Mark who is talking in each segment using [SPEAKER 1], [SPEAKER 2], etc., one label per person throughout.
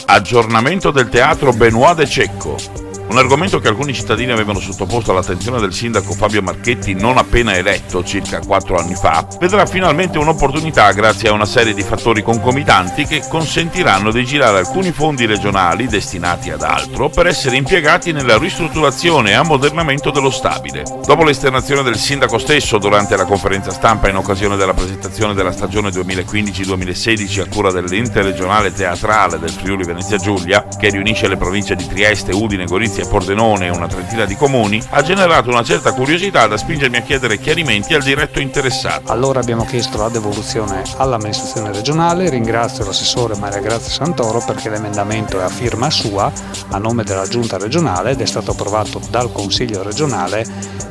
[SPEAKER 1] Aggiornamento del teatro Benoît de Cecco. Un argomento che alcuni cittadini avevano sottoposto all'attenzione del sindaco Fabio Marchetti non appena eletto, circa 4 anni fa, vedrà finalmente un'opportunità grazie a una serie di fattori concomitanti che consentiranno di girare alcuni fondi regionali destinati ad altro per essere impiegati nella ristrutturazione e ammodernamento dello stabile. Dopo l'esternazione del sindaco stesso durante la conferenza stampa in occasione della presentazione della stagione 2015-2016 a cura dell'Interregionale Teatrale del Friuli Venezia Giulia, che riunisce le province di Trieste, Udine, Gorizia e Pordenone e una trentina di comuni, ha generato una certa curiosità da spingermi a chiedere chiarimenti al diretto interessato.
[SPEAKER 2] Allora abbiamo chiesto la devoluzione all'amministrazione regionale. Ringrazio l'assessore Maria Grazia Santoro perché l'emendamento è a firma sua, a nome della giunta regionale, ed è stato approvato dal Consiglio regionale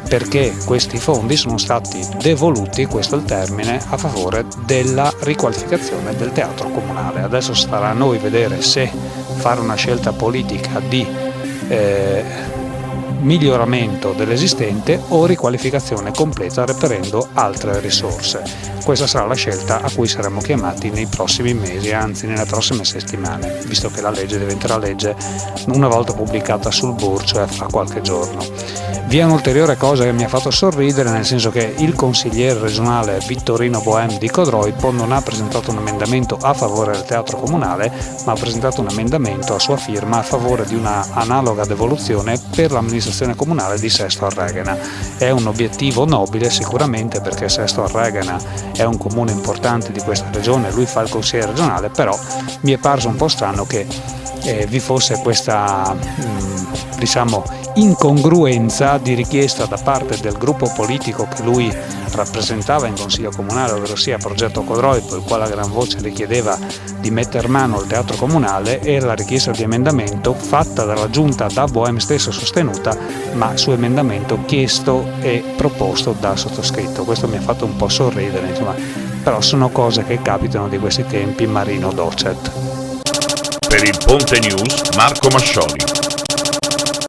[SPEAKER 2] perché questi fondi sono stati devoluti, questo è il termine, a favore della riqualificazione del teatro comunale. Adesso starà a noi vedere se fare una scelta politica di miglioramento dell'esistente o riqualificazione completa reperendo altre risorse. Questa sarà la scelta a cui saremo chiamati nei prossimi mesi, anzi nelle prossime settimane, visto che la legge diventerà legge una volta pubblicata sul BUR, cioè fra qualche giorno. Vi è un'ulteriore cosa che mi ha fatto sorridere, nel senso che il consigliere regionale Vittorino Bohem di Codroipo non ha presentato un emendamento a favore del teatro comunale, ma ha presentato un emendamento a sua firma a favore di una analoga devoluzione per l'amministrazione comunale di Sesto Arregana. È un obiettivo nobile sicuramente, perché Sesto Arregana è un comune importante di questa regione, lui fa il consigliere regionale, però mi è parso un po' strano che vi fosse questa incongruenza di richiesta da parte del gruppo politico che lui rappresentava in consiglio comunale, ovvero sia Progetto Codroipo, il quale a gran voce richiedeva di metter mano al teatro comunale, e la richiesta di emendamento fatta dalla giunta, da Bohem stesso sostenuta, ma su emendamento chiesto e proposto dal sottoscritto. Questo mi ha fatto un po' sorridere, insomma, però sono cose che capitano di questi tempi, Marino Docet.
[SPEAKER 1] Per il Ponte News, Marco Mascioli.